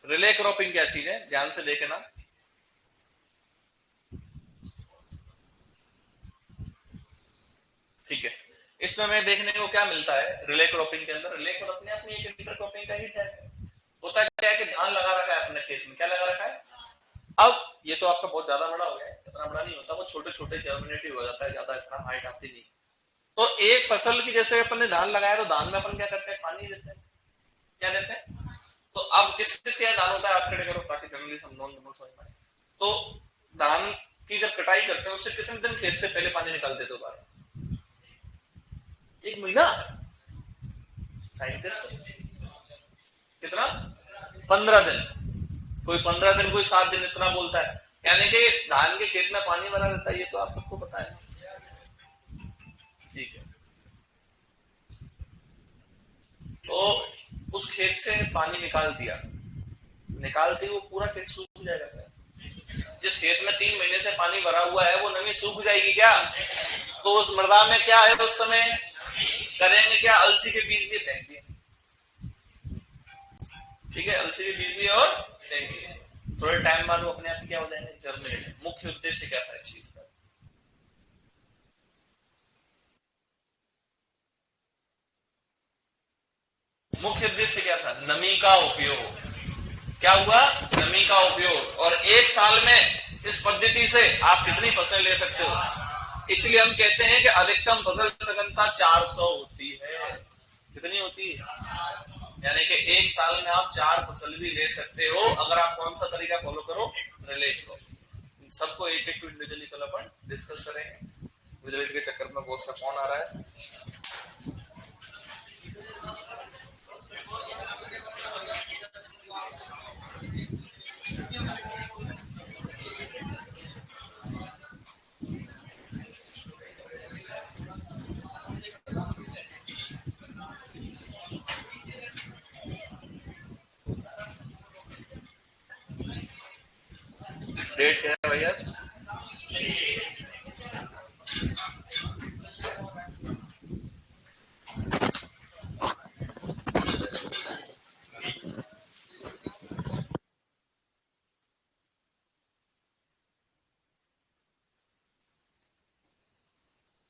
रिले क्रॉपिंग क्या चीज है, ध्यान से देखना। ठीक है, इसमें हमें देखने को क्या मिलता है रिले क्रॉपिंग के अंदर? रिले क्रॉपिंग अपनी एक इंटर क्रॉपिंग का ही है। होता क्या है कि धान लगा रखा है अपने खेत में, क्या लगा रखा है? अब ये तो आपका बहुत ज्यादा बड़ा हो गया, इतना बड़ा नहीं होता, वो छोटे छोटे जर्मिनेटिव हो जाता है, ज्यादा इतना हाइट आती नहीं। तो एक फसल की जैसे अपन ने धान लगाया तो धान में अपन क्या करते हैं? पानी देते हैं, क्या देते हैं? तो अब किस किस के धान होता है, आप खड़े करो ताकि जनरली समझ पाए। तो धान की जब कटाई करते हैं उससे कितने दिन खेत से पहले पानी निकाल देते हो? 1 महीना। साइंटिस्ट कितना? 15 दिन। कोई 15 दिन, कोई 7 दिन, इतना बोलता है। यानी कि धान के खेत में पानी भरा रहता है, ये तो आप सबको पता है। ठीक है, तो उस खेत से पानी निकाल दिया, निकालते ही वो पूरा खेत सूख जाएगा। जिस खेत में 3 महीने से पानी भरा हुआ है वो नमी सूख जाएगी क्या? तो उस मृदा में क्या है उस समय? करेंगे क्या? अलसी के बीज लिए फेंक दिए, ठीक है? अलसी के बीज लिए और फेंक दिए, थोड़े टाइम बाद वो अपने आप क्या हो जाएंगे? जर्मिनेट। मुख्य उद्देश्य क्या था इस चीज का? मुख्य उद्देश्य क्या था? नमी का उपयोग। क्या हुआ? नमी का उपयोग। और 1 साल में इस पद्धति से आप कितनी फसलें ले सकते हो? इसलिए हम कहते हैं कि अधिकतम फसल सघनता 400 होती है। कितनी होती है? यानी कि 1 साल में आप 4 फसल भी ले सकते हो, अगर आप कौन सा तरीका फॉलो करो? रिले करो। इन सबको एक एक इंडिविजुअली कल अपन डिस्कस करेंगे। विजिलेट के चक्कर में बॉस का फोन आ रहा है। डेट क्या है भैया?